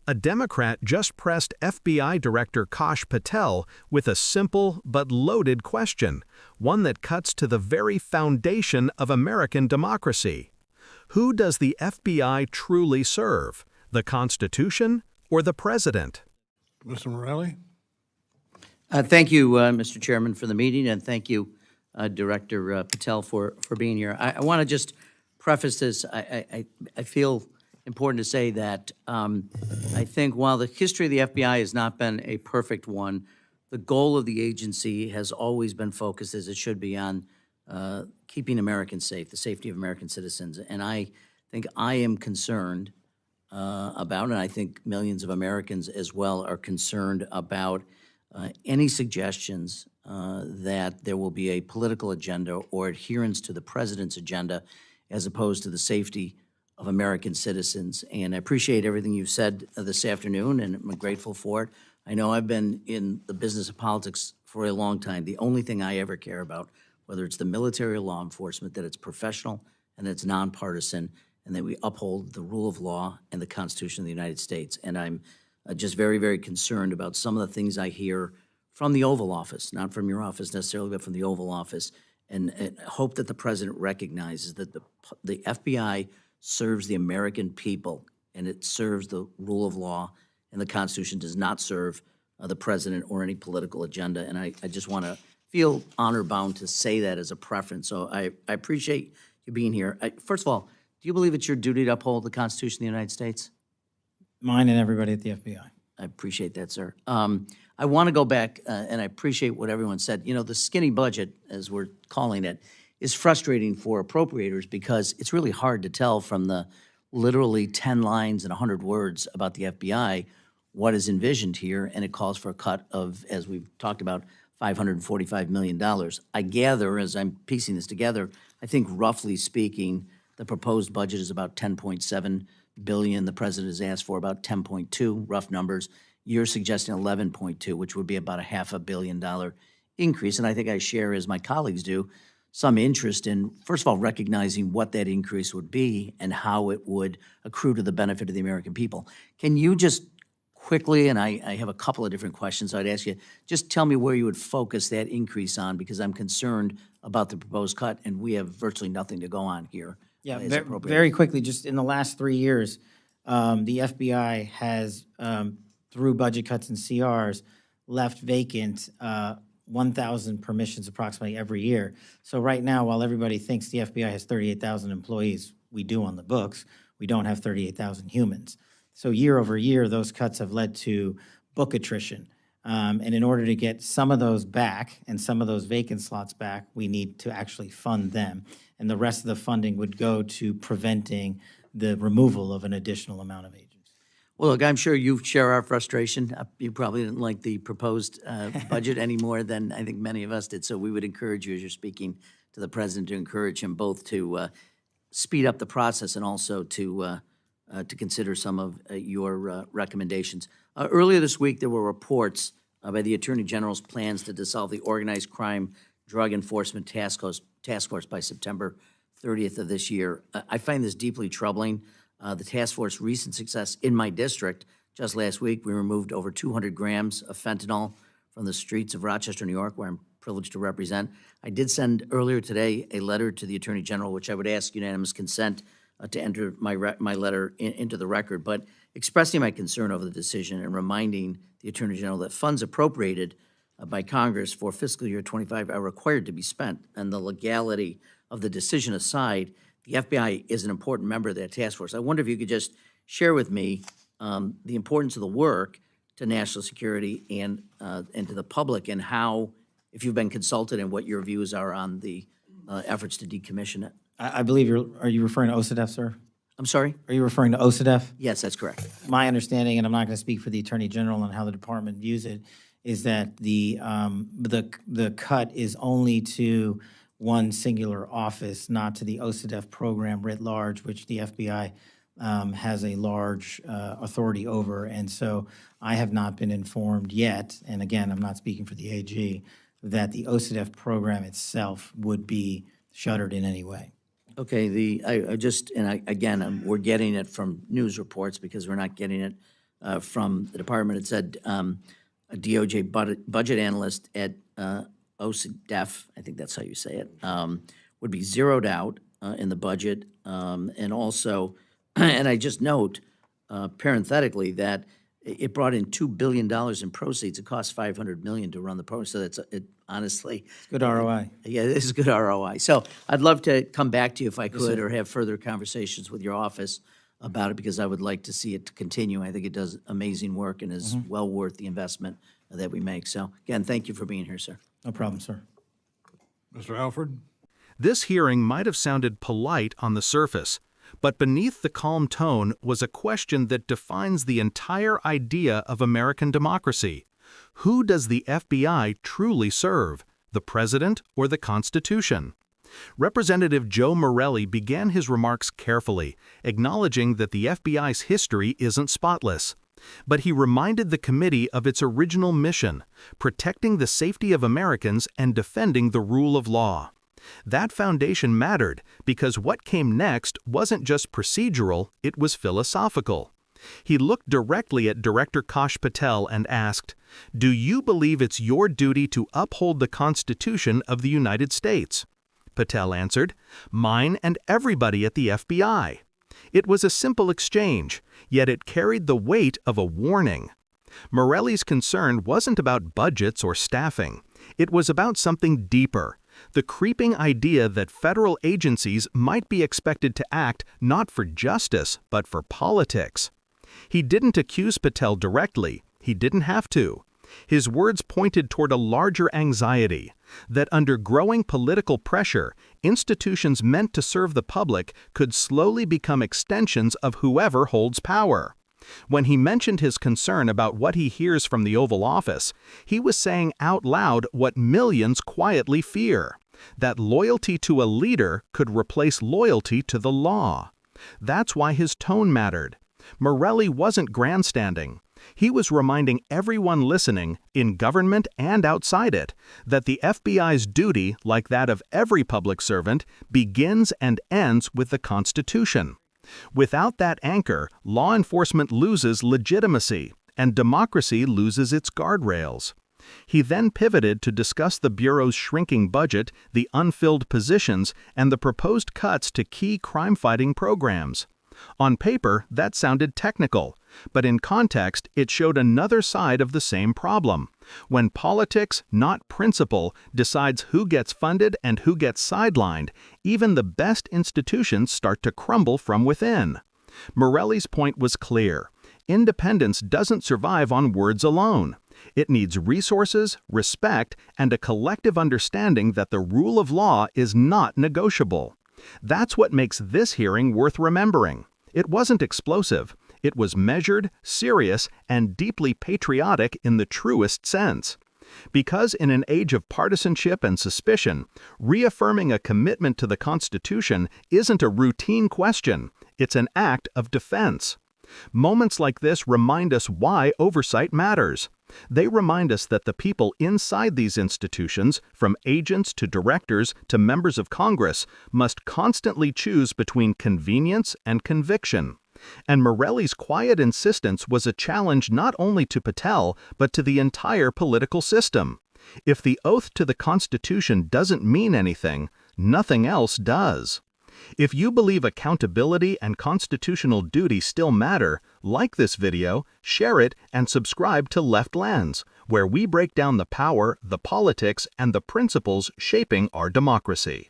A Democrat just pressed FBI Director Kash Patel with a simple but loaded question, one that cuts to the very foundation of American democracy. Who does the FBI truly serve, the Constitution or the President? Mr. Morelli? Thank you, Mr. Chairman, for the meeting, and thank you, Director Patel, for being here. I want to just preface this. I feel important to say that I think while the history of the FBI has not been a perfect one, the goal of the agency has always been focused, as it should be, on keeping Americans safe, the safety of American citizens. And I think I am concerned about, and I think millions of Americans as well are concerned about any suggestions that there will be a political agenda or adherence to the president's agenda as opposed to the safety of American citizens. And I appreciate everything you've said this afternoon, and I'm grateful for it. I know I've been in the business of politics for a long time. The only thing I ever care about, whether it's the military or law enforcement, that it's professional and it's nonpartisan, and that we uphold the rule of law and the Constitution of the United States. And I'm just very, very concerned about some of the things I hear from the Oval Office, not from your office necessarily, but from the Oval Office, and hope that the president recognizes that the FBI serves the American people, and it serves the rule of law, and the Constitution does not serve the president or any political agenda. And I just want to feel honor-bound to say that as a preference. So I appreciate you being here. First of all, do you believe it's your duty to uphold the Constitution of the United States? Mine and everybody at the FBI. I appreciate that, sir. I want to go back, and I appreciate what everyone said. You know, the skinny budget, as we're calling it, is frustrating for appropriators because it's really hard to tell from the literally 10 lines and 100 words about the FBI what is envisioned here, and it calls for a cut of, as we've talked about, $545 million. I gather, as I'm piecing this together, I think roughly speaking, the proposed budget is about $10.7 billion. The president has asked for about 10.2, rough numbers. You're suggesting 11.2, which would be about a $500 million increase. And I think I share, as my colleagues do, some interest in, first of all, recognizing what that increase would be and how it would accrue to the benefit of the American people. Can you just quickly, and I have a couple of different questions I'd ask you, just tell me where you would focus that increase on, because I'm concerned about the proposed cut, and we have virtually nothing to go on here. Yeah, very quickly, just in the last 3 years, the FBI has, through budget cuts and CRs, left vacant 1,000 permissions approximately every year. So right now, while everybody thinks the FBI has 38,000 employees, we do on the books, we don't have 38,000 humans. So year over year, those cuts have led to book attrition. And in order to get some of those back and some of those vacant slots back, we need to actually fund them. And the rest of the funding would go to preventing the removal of an additional amount of agents. Well, look, I'm sure you share our frustration. You probably didn't like the proposed budget any more than I think many of us did. So we would encourage you, as you're speaking to the president, to encourage him both to speed up the process and also to consider some of your recommendations. Earlier this week, there were reports by the Attorney General's plans to dissolve the Organized Crime Drug Enforcement Task Force by September 30th of this year. I find this deeply troubling. The task force's recent success in my district, just last week, we removed over 200 grams of fentanyl from the streets of Rochester, New York, where I'm privileged to represent. I did send earlier today a letter to the Attorney General, which I would ask unanimous consent to enter my letter into the record, but expressing my concern over the decision and reminding the Attorney General that funds appropriated by Congress for fiscal year 25 are required to be spent, and the legality of the decision aside, the FBI is an important member of that task force. I wonder if you could just share with me the importance of the work to national security and to the public, and how, if you've been consulted, and what your views are on the efforts to decommission it. I believe are you referring to OCDEF, sir? I'm sorry? Are you referring to OCDEF? Yes, that's correct. My understanding, and I'm not going to speak for the Attorney General on how the department views it, is that the cut is only to one singular office, not to the OCDEF program writ large, which the FBI has a large authority over. And so I have not been informed yet, and again, I'm not speaking for the AG, that the OCDEF program itself would be shuttered in any way. Okay, again, we're getting it from news reports because we're not getting it from the department. It said a DOJ budget analyst at OCDEF, I think that's how you say it, would be zeroed out in the budget. And also, and I just note parenthetically that it brought in $2 billion in proceeds. It cost $500 million to run the program. So that's honestly Good ROI. Yeah, this is good ROI. So I'd love to come back to you if I could, or have further conversations with your office about it, because I would like to see it continue. I think it does amazing work and is well worth the investment that we make. So again, thank you for being here, sir. No problem, sir. Mr. Alford? This hearing might have sounded polite on the surface, but beneath the calm tone was a question that defines the entire idea of American democracy. Who does the FBI truly serve, the President or the Constitution? Representative Joe Morelli began his remarks carefully, acknowledging that the FBI's history isn't spotless. But he reminded the committee of its original mission, protecting the safety of Americans and defending the rule of law. That foundation mattered because what came next wasn't just procedural, it was philosophical. He looked directly at Director Kash Patel and asked, "Do you believe it's your duty to uphold the Constitution of the United States?" Patel answered, "Mine and everybody at the FBI." It was a simple exchange, yet it carried the weight of a warning. Morelli's concern wasn't about budgets or staffing. It was about something deeper, the creeping idea that federal agencies might be expected to act not for justice, but for politics. He didn't accuse Patel directly. He didn't have to. His words pointed toward a larger anxiety, that under growing political pressure, institutions meant to serve the public could slowly become extensions of whoever holds power. When he mentioned his concern about what he hears from the Oval Office, he was saying out loud what millions quietly fear, that loyalty to a leader could replace loyalty to the law. That's why his tone mattered. Morelli wasn't grandstanding. He was reminding everyone listening, in government and outside it, that the FBI's duty, like that of every public servant, begins and ends with the Constitution. Without that anchor, law enforcement loses legitimacy, and democracy loses its guardrails. He then pivoted to discuss the Bureau's shrinking budget, the unfilled positions, and the proposed cuts to key crime-fighting programs. On paper, that sounded technical, but in context, it showed another side of the same problem. When politics, not principle, decides who gets funded and who gets sidelined, even the best institutions start to crumble from within. Morelli's point was clear. Independence doesn't survive on words alone. It needs resources, respect, and a collective understanding that the rule of law is not negotiable. That's what makes this hearing worth remembering. It wasn't explosive. It was measured, serious, and deeply patriotic in the truest sense. Because in an age of partisanship and suspicion, reaffirming a commitment to the Constitution isn't a routine question. It's an act of defense. Moments like this remind us why oversight matters. They remind us that the people inside these institutions, from agents to directors to members of Congress, must constantly choose between convenience and conviction. And Morelli's quiet insistence was a challenge not only to Patel, but to the entire political system. If the oath to the Constitution doesn't mean anything, nothing else does. If you believe accountability and constitutional duty still matter, like this video, share it, and subscribe to Left Lens, where we break down the power, the politics, and the principles shaping our democracy.